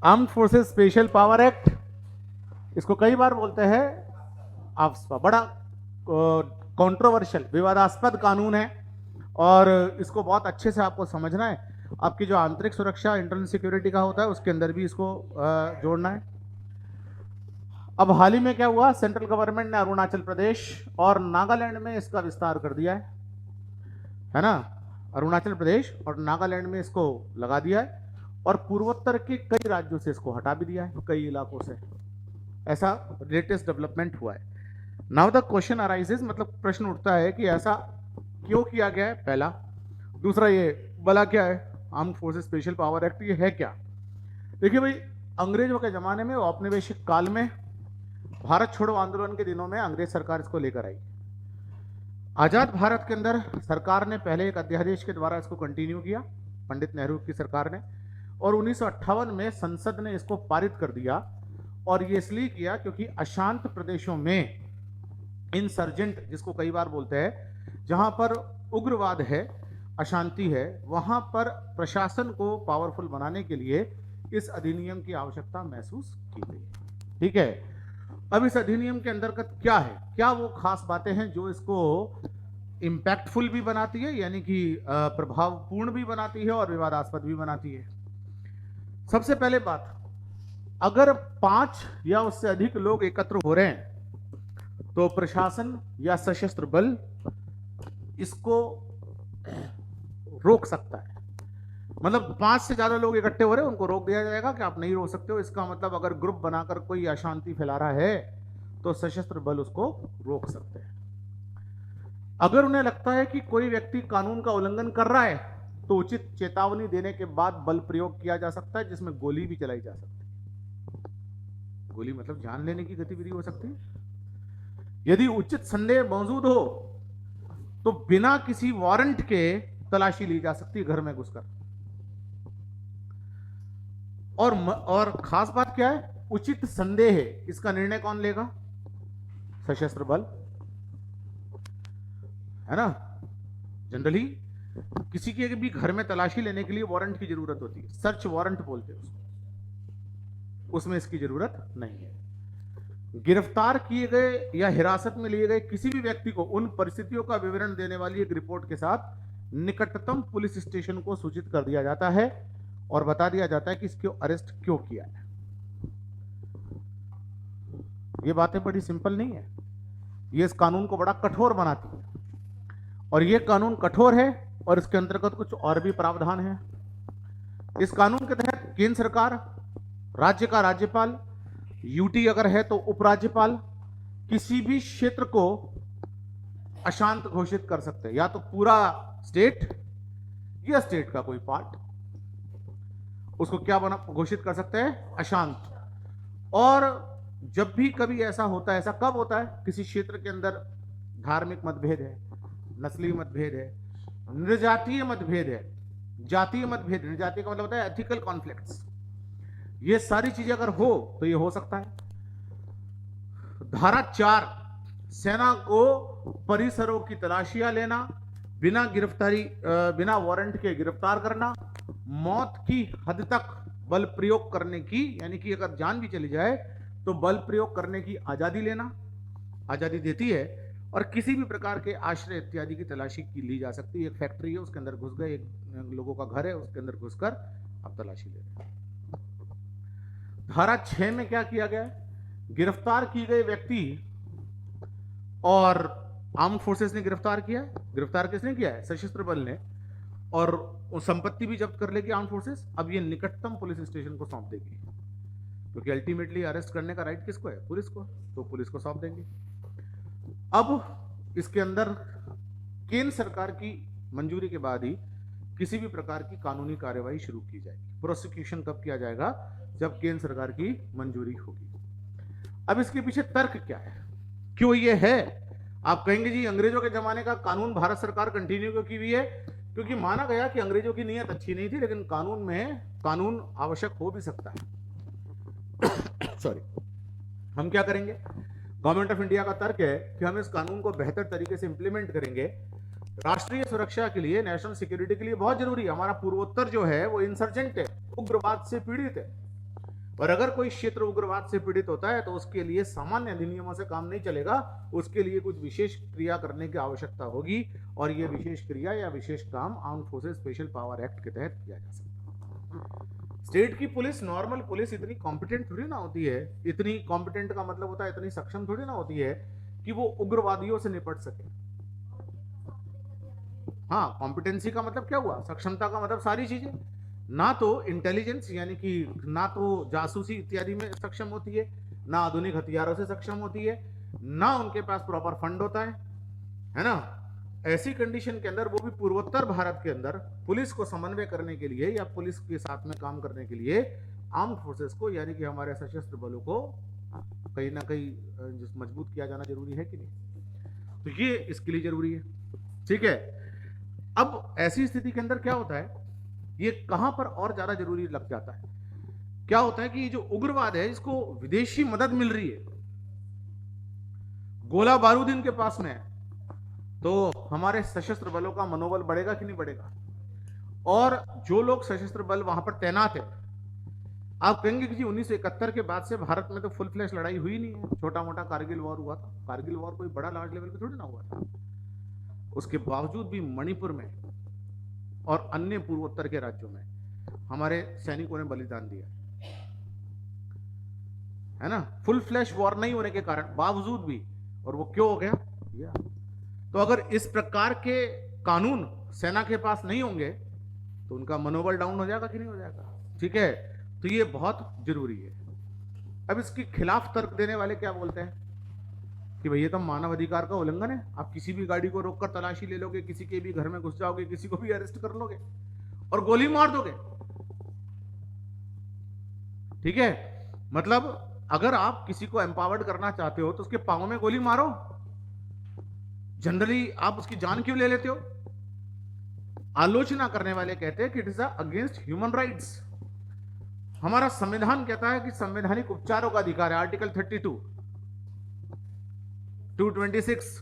Armed forces special power act, इसको कई बार बोलते हैं आफ्स्पा, बड़ा कंट्रोवर्शियल विवादास्पद कानून है और इसको बहुत अच्छे से आपको समझना है। आपकी जो आंतरिक सुरक्षा इंटरनल सिक्योरिटी का होता है उसके अंदर भी इसको जोड़ना है। अब हाल ही में क्या हुआ, सेंट्रल गवर्नमेंट ने अरुणाचल प्रदेश और नागालैंड में इसका विस्तार कर दिया है ना। अरुणाचल प्रदेश और नागालैंड में इसको लगा दिया है और पूर्वोत्तर के कई राज्यों से इसको हटा भी दिया है, कई इलाकों से। ऐसा लेटेस्ट डेवलपमेंट हुआ है। नाउ द क्वेश्चन अराइजेस, मतलब प्रश्न उठता है कि ऐसा क्यों किया गया है, पहला। दूसरा, ये भला क्या है armed forces special power act, ये है क्या? देखिए भाई, अंग्रेजों के जमाने में, औपनिवेशिक काल में, भारत छोड़ो आंदोलन के दिनों में अंग्रेज सरकार इसको लेकर आई। आजाद भारत के अंदर सरकार ने पहले एक अध्यादेश के द्वारा इसको कंटिन्यू किया, पंडित नेहरू की सरकार ने, और 1958 में संसद ने इसको पारित कर दिया। और ये इसलिए किया क्योंकि अशांत प्रदेशों में, इंसर्जेंट जिसको कई बार बोलते हैं, जहां पर उग्रवाद है, अशांति है, वहां पर प्रशासन को पावरफुल बनाने के लिए इस अधिनियम की आवश्यकता महसूस की गई। ठीक है, अब इस अधिनियम के अंतर्गत क्या है, क्या वो खास बातें हैं जो इसको इंपैक्टफुल भी बनाती है, यानी कि प्रभावपूर्ण भी बनाती है और विवादास्पद भी बनाती है। सबसे पहले बात, अगर 5 या उससे अधिक लोग एकत्र हो रहे हैं तो प्रशासन या सशस्त्र बल इसको रोक सकता है। मतलब 5 से ज्यादा लोग इकट्ठे हो रहे हैं, उनको रोक दिया जाएगा कि आप नहीं रोक सकते हो। इसका मतलब अगर ग्रुप बनाकर कोई अशांति फैला रहा है तो सशस्त्र बल उसको रोक सकते हैं। अगर उन्हें लगता है कि कोई व्यक्ति कानून का उल्लंघन कर रहा है तो उचित चेतावनी देने के बाद बल प्रयोग किया जा सकता है, जिसमें गोली भी चलाई जा सकती है। गोली मतलब जान लेने की गतिविधि हो सकती है। यदि उचित संदेह मौजूद हो तो बिना किसी वारंट के तलाशी ली जा सकती है घर में घुसकर। और खास बात क्या है, उचित संदेह है, इसका निर्णय कौन लेगा? सशस्त्र बल, है ना। जनरली किसी के भी घर में तलाशी लेने के लिए वारंट की जरूरत होती है, सर्च वारंट बोलते हैं उसको, उसमें इसकी जरूरत नहीं है। गिरफ्तार किए गए या हिरासत में लिए गए किसी भी व्यक्ति को उन परिस्थितियों का विवरण देने वाली एक रिपोर्ट के साथ निकटतम पुलिस स्टेशन को सूचित कर दिया जाता है और बता दिया जाता है कि इसको अरेस्ट क्यों किया है। ये बातें बड़ी सिंपल नहीं है, ये इस कानून को बड़ा कठोर बनाती है। और ये कानून कठोर है और इसके अंतर्गत कुछ और भी प्रावधान है। इस कानून के तहत केंद्र सरकार, राज्य का राज्यपाल, यूटी अगर है तो उपराज्यपाल, किसी भी क्षेत्र को अशांत घोषित कर सकते हैं, या तो पूरा स्टेट या स्टेट का कोई पार्ट, उसको क्या बना घोषित कर सकते हैं? अशांत। और जब भी कभी ऐसा होता है, ऐसा कब होता है? किसी क्षेत्र के अंदर धार्मिक मतभेद है, नस्लीय मतभेद है, नृजातीय मतभेद है, जातीय मतभेद, नृजातीय का मतलब होता है एथिकल कॉन्फ्लिक्ट्स, ये सारी चीजें अगर हो तो ये हो सकता है। धारा 4, सेना को परिसरों की तलाशियां लेना, बिना गिरफ्तारी, बिना वारंट के गिरफ्तार करना, मौत की हद तक बल प्रयोग करने की, यानी कि अगर जान भी चली जाए तो बल प्रयोग करने की आजादी लेना, आजादी देती है। और किसी भी प्रकार के आश्रय इत्यादि की तलाशी की ली जा सकती है। एक फैक्ट्री है, उसके अंदर घुस गए, एक लोगों का घर है, उसके अंदर घुसकर आप तलाशी ले रहे हैं। धारा 6 में क्या किया गया है? गिरफ्तार किए गए व्यक्ति, और आर्म्ड फोर्सेस ने गिरफ्तार किया, गिरफ्तार किसने किया है? सशस्त्र बल ने, और संपत्ति भी जब्त कर लेगी आर्म्ड फोर्सेस। अब ये निकटतम पुलिस स्टेशन को सौंप देगी, क्योंकि अल्टीमेटली अरेस्ट करने का राइट किसको है? पुलिस को, तो पुलिस को सौंप देंगे। अब इसके अंदर केंद्र सरकार की मंजूरी के बाद ही किसी भी प्रकार की कानूनी कार्यवाही शुरू की जाएगी। प्रोसिक्यूशन कब किया जाएगा? जब केंद्र सरकार की मंजूरी होगी। अब इसके पीछे तर्क क्या है, क्यों ये है? आप कहेंगे जी अंग्रेजों के जमाने का कानून भारत सरकार कंटिन्यू क्यों की हुई है? क्योंकि माना गया कि अंग्रेजों की नीयत अच्छी नहीं थी, लेकिन कानून में कानून आवश्यक हो भी सकता है। सॉरी, हम क्या करेंगे? गवर्नमेंट ऑफ इंडिया का तर्क है कि हम इस कानून को बेहतर तरीके से इंप्लीमेंट करेंगे। राष्ट्रीय सुरक्षा के लिए, नेशनल सिक्योरिटी के लिए बहुत जरूरी है। हमारा पूर्वोत्तर जो है वो इंसर्जेंट है, उग्रवाद से पीड़ित है। और अगर कोई क्षेत्र उग्रवाद से पीड़ित होता है तो उसके लिए सामान्य अधिनियमों से काम नहीं चलेगा, उसके लिए कुछ विशेष क्रिया करने की आवश्यकता होगी, और यह विशेष क्रिया या विशेष काम armed forces special power act के तहत किया जा सकता है। स्टेट की पुलिस, नॉर्मल पुलिस इतनी कॉम्पिटेंट थोड़ी ना होती है, इतनी कॉम्पिटेंट का मतलब होता है इतनी सक्षम थोड़ी ना होती है कि वो उग्रवादियों से निपट सके। हाँ, कॉम्पिटेंसी का मतलब क्या हुआ, सक्षमता का मतलब सारी चीजें, ना तो इंटेलिजेंस यानी कि ना तो जासूसी इत्यादि में सक्षम होती है, ना आधुनिक हथियारों से सक्षम होती है, ना उनके पास प्रॉपर फंड होता है ना। ऐसी कंडीशन के अंदर, वो भी पूर्वोत्तर भारत के अंदर, पुलिस को समन्वय करने के लिए या पुलिस के साथ में काम करने के लिए आर्म्ड फोर्सेस को यानी कि हमारे सशस्त्र बलों को कहीं ना कहीं मजबूत किया जाना जरूरी है कि नहीं, तो ये इसके लिए जरूरी है। ठीक है, अब ऐसी स्थिति के अंदर क्या होता है, ये कहां पर और ज्यादा जरूरी लग जाता है, क्या होता है कि ये जो उग्रवाद है इसको विदेशी मदद मिल रही है, गोला बारूद इनके पास में है, तो हमारे सशस्त्र बलों का मनोबल बढ़ेगा कि नहीं बढ़ेगा। और जो लोग सशस्त्र बल वहां पर तैनात है, आप कहेंगे कि जी 1971 के बाद से भारत में तो फुल फ्लैश लड़ाई हुई नहीं है, छोटा मोटा कारगिल वॉर हुआ था, कारगिल वॉर कोई बड़ा लार्ज लेवल पे थोड़ी ना हुआ था। उसके बावजूद भी मणिपुर में और अन्य पूर्वोत्तर के राज्यों में हमारे सैनिकों ने बलिदान दिया है ना, फुल फ्लैश वॉर नहीं होने के कारण बावजूद भी। और वो क्यों हो गया, तो अगर इस प्रकार के कानून सेना के पास नहीं होंगे तो उनका मनोबल डाउन हो जाएगा कि नहीं हो जाएगा। ठीक है, तो ये बहुत जरूरी है। अब इसके खिलाफ तर्क देने वाले क्या बोलते हैं कि भाई ये तो मानव अधिकार का उल्लंघन है, आप किसी भी गाड़ी को रोककर तलाशी ले लोगे, किसी के भी घर में घुस जाओगे, किसी को भी अरेस्ट कर लोगे और गोली मार दोगे। ठीक है, मतलब अगर आप किसी को एम्पावर्ड करना चाहते हो तो उसके पांव में गोली मारो, जनरली आप उसकी जान क्यों ले लेते हो। आलोचना करने वाले कहते हैं कि it is against human rights. हमारा संविधान कहता है कि संवैधानिक उपचारों का अधिकार है, आर्टिकल 32, 226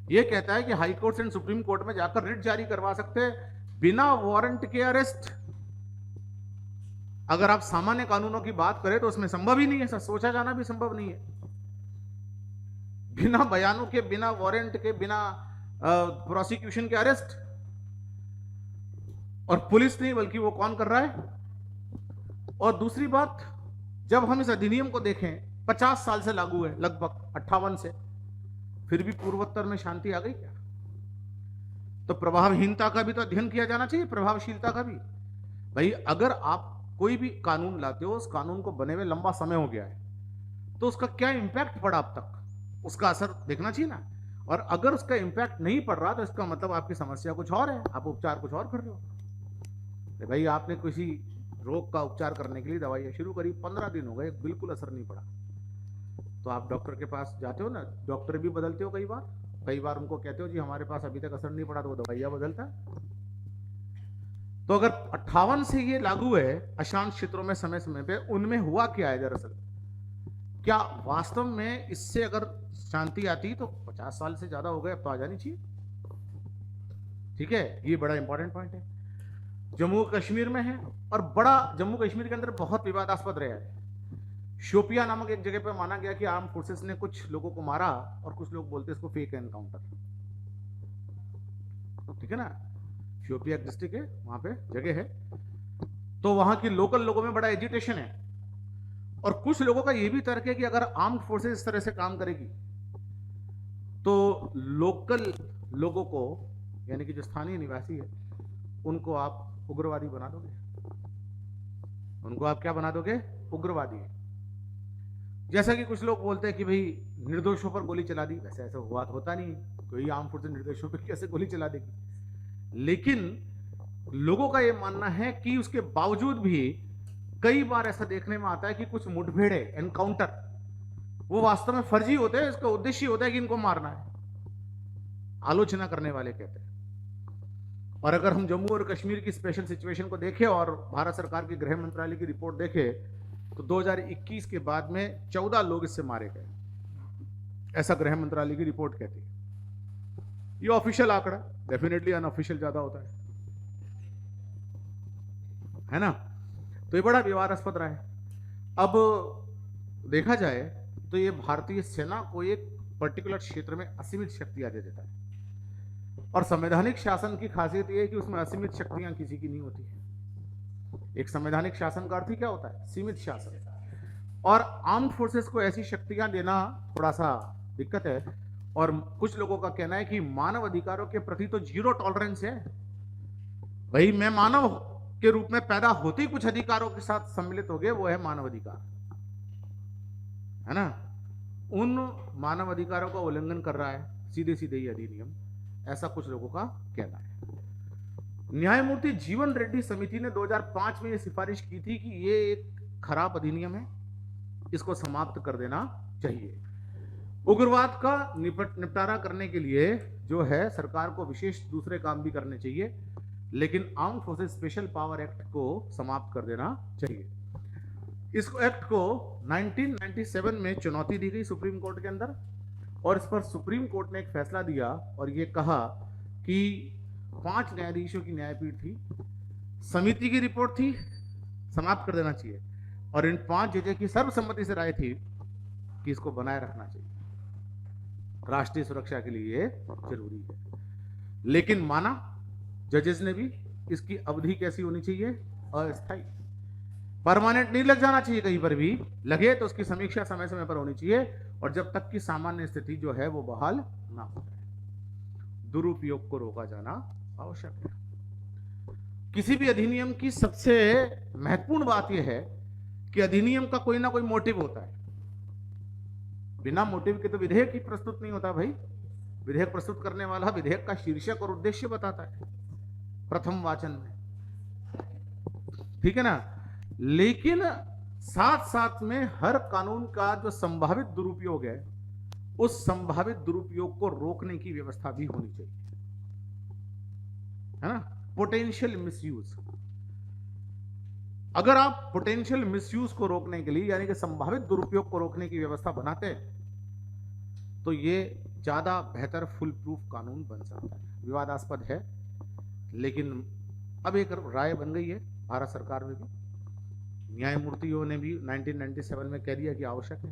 यह कहता है कि high court and supreme court में जाकर रिट जारी करवा सकते हैं बिना वारंट के अरेस्ट। अगर आप सामान्य कानूनों की बात करें तो उसमें संभव ही नहीं है, सोचा जाना भी संभव नहीं है। बिना बयानों के, बिना वारंट के, बिना प्रोसिक्यूशन के अरेस्ट, और पुलिस नहीं बल्कि वो कौन कर रहा है। और दूसरी बात, जब हम इस अधिनियम को देखें 50 साल से लागू है, लगभग 58 से, फिर भी पूर्वोत्तर में शांति आ गई क्या। तो प्रभावहीनता का भी तो अध्ययन किया जाना चाहिए, प्रभावशीलता का भी। भाई अगर आप कोई भी कानून लाते हो, उस कानून को बने हुए लंबा समय हो गया है, तो उसका क्या इंपैक्ट पड़ा अब तक, उसका असर देखना चाहिए ना। और अगर उसका इंपैक्ट नहीं पड़ रहा तो इसका मतलब आपकी समस्या कुछ और है, आप उपचार कुछ और कर रहे हो। भाई आपने किसी रोग का उपचार करने के लिए दवाइयां शुरू करी, 15 दिन हो गए, बिल्कुल असर नहीं पड़ा, तो आप डॉक्टर के पास जाते हो ना, डॉक्टर भी बदलते हो कई बार उनको कहते हो जी हमारे पास अभी तक असर नहीं पड़ा, तो वो दवाइयां बदलता है। तो अगर 58 से ये लागू है अशांत क्षेत्रों में समय समय पे, उनमें हुआ क्या है दरअसल, क्या वास्तव में इससे अगर शांति आती तो 50 साल से ज्यादा हो गए, अब तो आ जानी चाहिए। ठीक है, ये बड़ा इंपॉर्टेंट पॉइंट है। जम्मू कश्मीर में है, और बड़ा जम्मू कश्मीर के अंदर बहुत विवादास्पद रहा है। शोपिया नामक एक जगह पर माना गया कि आर्म फोर्सेस ने कुछ लोगों को मारा, और कुछ लोग बोलते हैं इसको फेक एनकाउंटर। ठीक है ना, शोपिया डिस्ट्रिक्ट है, वहां पे जगह है, तो वहां की लोकल लोगों में बड़ा एजिटेशन है। और कुछ लोगों का यह भी तर्क है कि अगर आर्म्ड फोर्सेस इस तरह से काम करेगी तो लोकल लोगों को, यानी कि जो स्थानीय निवासी है, उनको आप उग्रवादी बना दोगे। उनको आप क्या बना दोगे, उग्रवादी। जैसा कि कुछ लोग बोलते हैं कि भाई निर्दोषों पर गोली चला दी, वैसे ऐसा होता नहीं, कोई आर्म फोर्स निर्दोषों पर कैसे गोली चला देगी। लेकिन लोगों का यह मानना है कि उसके बावजूद भी कई बार ऐसा देखने में आता है कि कुछ मुठभेड़े, एनकाउंटर, वो वास्तव में फर्जी होते हैं, इसका उद्देश्य होता है कि इनको मारना है, आलोचना करने वाले कहते हैं। और अगर हम जम्मू और कश्मीर की स्पेशल सिचुएशन को देखें और भारत सरकार के गृह मंत्रालय की रिपोर्ट देखें तो 2021 के बाद में 14 लोग इससे मारे गए, ऐसा गृह मंत्रालय की रिपोर्ट कहती है। ये ऑफिशियल आंकड़ा, डेफिनेटली अनऑफिशियल ज्यादा होता है ना। तो ये बड़ा विवादास्पद रहा है। अब देखा जाए तो ये भारतीय सेना को एक पर्टिकुलर क्षेत्र में असीमित शक्तियां दे देता है, और संवैधानिक शासन की खासियत यह है कि उसमें असीमित शक्तियां किसी की नहीं होती है। एक संवैधानिक शासन का अर्थ ही क्या होता है? सीमित शासन। और आर्म्ड फोर्सेस को ऐसी शक्तियां देना थोड़ा सा दिक्कत है, और कुछ लोगों का कहना है कि मानव अधिकारों के प्रति तो जीरो टॉलरेंस है। भाई मैं मानव के रूप में पैदा होते ही कुछ अधिकारों के साथ सम्मिलित हो गए, वो है मानव अधिकार, है ना। उन मानव अधिकारों का उल्लंघन कर रहा है सीधे सीधे ये अधिनियम, ऐसा कुछ लोगों का कहना है। न्यायमूर्ति जीवन रेड्डी समिति ने 2005 में ये सिफारिश की थी कि ये एक खराब अधिनियम है, इसको समाप्त कर देना चाहिए। उग्रवाद का निपटारा करने के लिए जो है सरकार को विशेष दूसरे काम भी करने चाहिए, लेकिन armed forces special power act को समाप्त कर देना चाहिए। इस एक्ट को 1997 में चुनौती दी गई सुप्रीम कोर्ट के अंदर, और इस पर सुप्रीम कोर्ट ने एक फैसला दिया और ये कहा कि 5 न्यायाधीशों की न्यायपीठ थी, समिति की रिपोर्ट थी, समाप्त कर देना चाहिए, और इन 5 जजों की सर्वसम्मति से राय थी कि इसको बनाए रखना चाहिए, राष्ट्रीय सुरक्षा के लिए जरूरी है। लेकिन माना जजेस ने भी इसकी अवधि कैसी होनी चाहिए? अस्थायी, परमानेंट नहीं लग जाना चाहिए, कहीं पर भी लगे तो उसकी समीक्षा समय समय पर होनी चाहिए, और जब तक कि सामान्य स्थिति जो है वो बहाल ना हो जाए। दुरुपयोग को रोका जाना आवश्यक है। किसी भी अधिनियम की सबसे महत्वपूर्ण बात यह है कि अधिनियम का कोई ना कोई मोटिव होता है। बिना मोटिव के तो विधेयक ही प्रस्तुत नहीं होता भाई। विधेयक प्रस्तुत करने वाला विधेयक का शीर्षक और उद्देश्य बताता है प्रथम वाचन में, ठीक है ना। लेकिन साथ साथ में हर कानून का जो संभावित दुरुपयोग है, उस संभावित दुरुपयोग को रोकने की व्यवस्था भी होनी चाहिए, है ना। पोटेंशियल मिसयूज, अगर आप पोटेंशियल मिसयूज को रोकने के लिए यानी कि संभावित दुरुपयोग को रोकने की व्यवस्था बनाते हैं तो ये ज्यादा बेहतर फुल प्रूफ कानून बन सकता है। विवादास्पद है, लेकिन अब एक राय बन गई है भारत सरकार में भी, न्यायमूर्तियों ने भी 1997 में कह दिया कि आवश्यक है।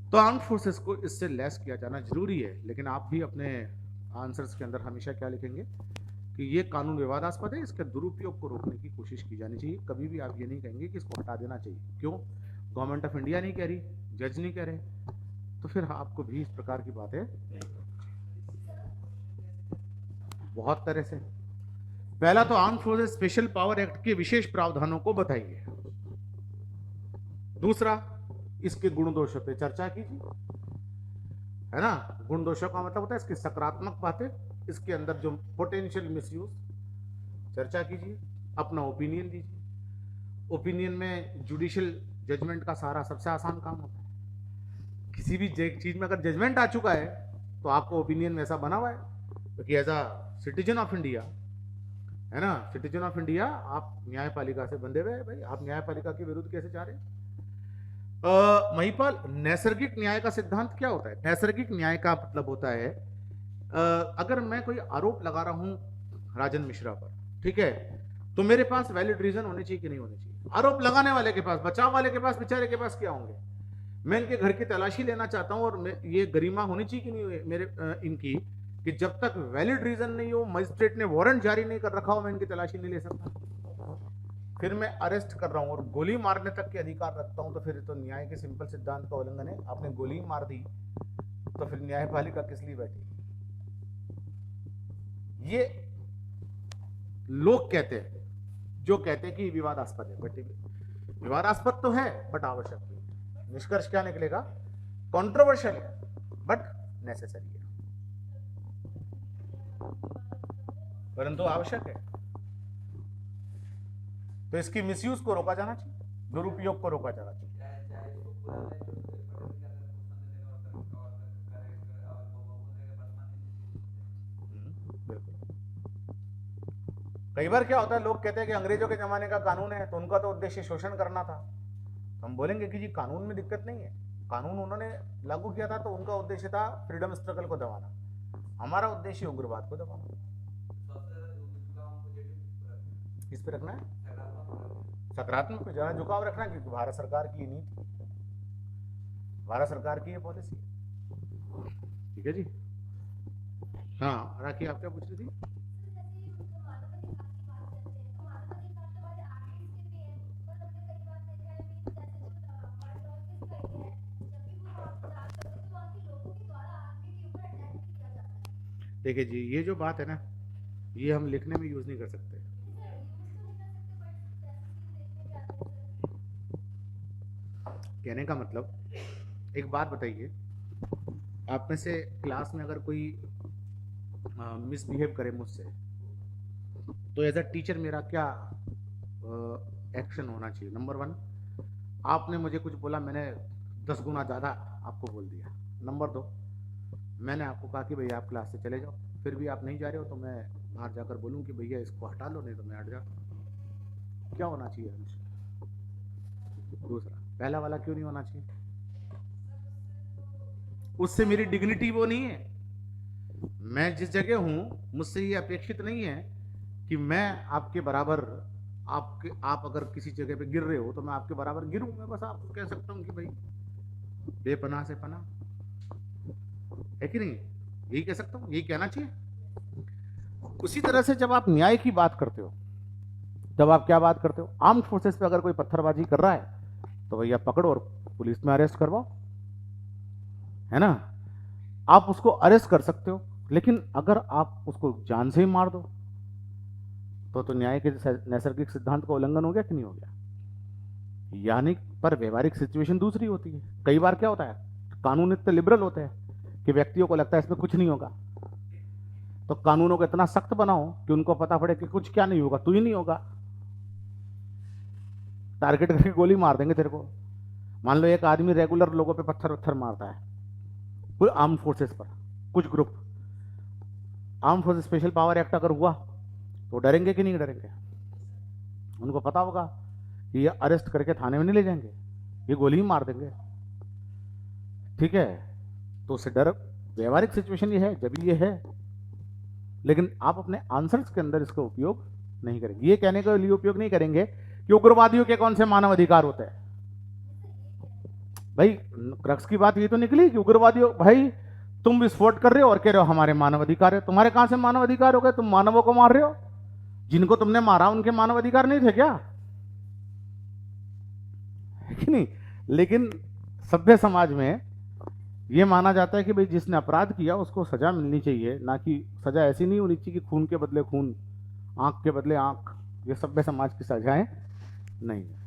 तो आर्म्ड फोर्सेस को इससे लैस किया जाना जरूरी है। लेकिन आप भी अपने आंसर्स के अंदर हमेशा क्या लिखेंगे कि ये कानून विवादास्पद है, इसके दुरुपयोग को रोकने की कोशिश की जानी चाहिए। कभी भी आप ये नहीं कहेंगे कि इसको हटा देना चाहिए। क्यों? गवर्नमेंट ऑफ इंडिया नहीं कह रही, जज नहीं कह रहे, तो फिर आपको भी इस प्रकार की बातें बहुत तरह से। पहला तो armed forces special power act के विशेष प्रावधानों को बताइए। दूसरा, इसके गुण दोषों पे चर्चा कीजिए, है ना। गुण दोषों का मतलब होता है इसकी सकारात्मक बातें, इसके अंदर जो पोटेंशियल मिसयूज, चर्चा कीजिए, अपना ओपिनियन दीजिए। ओपिनियन में जुडिशियल जजमेंट का सहारा सबसे आसान काम होता है। किसी भी चीज में अगर जजमेंट आ चुका है तो आपको ओपिनियन वैसा बना हुआ है, क्योंकि as a citizen of India, है ना, सिटीजन ऑफ इंडिया, आप न्यायपालिका से बंधे हुए हैं भाई। आप न्यायपालिका के विरुद्ध कैसे जा रहे हैं? महिपाल, नैसर्गिक न्याय का सिद्धांत क्या होता है? नैसर्गिक न्याय का मतलब होता है अगर मैं कोई आरोप लगा रहा हूं राजन मिश्रा पर, ठीक है, तो मेरे पास वैलिड रीजन होने चाहिए कि नहीं होने चाहिए? आरोप लगाने वाले के पास, बचाव वाले के पास, बेचारे के पास क्या होंगे? मैं इनके घर की तलाशी लेना चाहता हूं, और ये गरिमा होनी चाहिए कि नहीं मेरे इनकी, कि जब तक वैलिड रीजन नहीं हो, मजिस्ट्रेट ने वारंट जारी नहीं कर रखा हो, मैं इनकी तलाशी नहीं ले सकता। फिर मैं अरेस्ट कर रहा हूं और गोली मारने तक के अधिकार रखता हूं, तो फिर तो न्याय के सिंपल सिद्धांत का उल्लंघन है। आपने गोली मार दी तो फिर न्यायपालिका किस लिए बैठी? ये लोग कहते हैं, जो कहते हैं कि विवादास्पद है, बट विवादास्पद तो है बट आवश्यक भी। निष्कर्ष क्या निकलेगा? कॉन्ट्रोवर्शियल है बट नेसेसरी है, परंतु आवश्यक है। तो इसकी मिसयूज को रोका जाना चाहिए, दुरुपयोग को रोका जाना चाहिए। बिल्कुल। कई बार क्या होता है, लोग कहते हैं कि अंग्रेजों के जमाने का कानून है तो उनका तो उद्देश्य शोषण करना था। हम बोलेंगे कि जी कानून में दिक्कत नहीं है, कानून उन्होंने लागू किया था तो उनका उद्देश्य था फ्रीडम स्ट्रगल को दबाना, हमारा उद्देश्य उग्रवाद को दबाना। किस पे रखना है? सकारात्मक पे ज़्यादा झुकाव रखना, क्योंकि भारत सरकार की ये नीति, भारत सरकार की ये पॉलिसी। ठीक है जी। हाँ राखी, आप क्या पूछ रही थी? देखिए जी, ये जो बात है ना, ये हम लिखने में यूज नहीं कर सकते। कहने का मतलब, एक बात बताइए, आप में से क्लास में अगर कोई मिसबिहेव करे मुझसे, तो एज अ टीचर मेरा क्या एक्शन होना चाहिए? नंबर 1, आपने मुझे कुछ बोला, मैंने 10 गुना ज़्यादा आपको बोल दिया। नंबर 2, मैंने आपको कहा कि भैया आप क्लास से चले जाओ, फिर भी आप नहीं जा रहे हो, तो मैं बाहर जाकर बोलूँ कि भैया इसको हटा लो, नहीं तो मैं हट जाता। क्या होना चाहिए हमसे? दूसरा, पहला वाला क्यों नहीं होना चाहिए? उससे मेरी डिग्निटी वो नहीं है। मैं जिस जगह हूं, मुझसे ये अपेक्षित नहीं है कि मैं आपके बराबर, आप अगर किसी जगह पे गिर रहे हो तो मैं आपके बराबर गिरूं। मैं बस आपको कह सकता हूं कि भाई बेपनाह से पनाह, है कि नहीं? यही कह सकता हूं, यही कहना चाहिए। उसी तरह से जब आप न्याय की बात करते हो, जब आप क्या बात करते हो, आर्म्ड फोर्सेस पे अगर कोई पत्थरबाजी कर रहा है तो भैया पकड़ो और पुलिस में अरेस्ट करवाओ, है ना? आप उसको अरेस्ट कर सकते हो, लेकिन अगर आप उसको जान से ही मार दो तो न्याय के नैसर्गिक सिद्धांत का उल्लंघन हो गया कि नहीं हो गया? यानी पर व्यवहारिक सिचुएशन दूसरी होती है। कई बार क्या होता है, कानून इतने लिबरल होते हैं कि व्यक्तियों को लगता है इसमें कुछ नहीं होगा, तो कानूनों को इतना सख्त बनाओ कि उनको पता पड़े कि कुछ क्या नहीं होगा, तू ही नहीं होगा, टारगेट करके गोली मार देंगे तेरे को। मान लो एक आदमी रेगुलर लोगों पे पत्थर मारता है, कोई आर्म फोर्सेस पर, कुछ group, arm forces special power act अगर हुआ तो डरेंगे कि नहीं डरेंगे? उनको पता होगा कि ये अरेस्ट करके थाने में नहीं ले जाएंगे, ये गोली ही मार देंगे। ठीक है, तो उससे डर, व्यवहारिक सिचुएशन ये है जब ये है, लेकिन आप अपने आंसर्स के अंदर इसका उपयोग नहीं करेंगे। ये कहने के लिए उपयोग नहीं करेंगे कि उग्रवादियों के कौन से मानव अधिकार होते हैं। भाई क्रक्स की बात ये तो निकली कि उग्रवादियों, भाई तुम विस्फोट कर रहे हो और कह रहे हो हमारे मानव अधिकार है। तुम्हारे कहां से मानव अधिकार हो गए? तुम मानवों को मार रहे हो, जिनको तुमने मारा उनके मानव अधिकार नहीं थे क्या? है कि नहीं? लेकिन सभ्य समाज में यह माना जाता है कि भाई जिसने अपराध किया उसको सजा मिलनी चाहिए, ना कि सजा ऐसी नहीं होनी चाहिए कि खून के बदले खून, आंख के बदले आंख। ये सभ्य समाज की सजाएं नहीं है।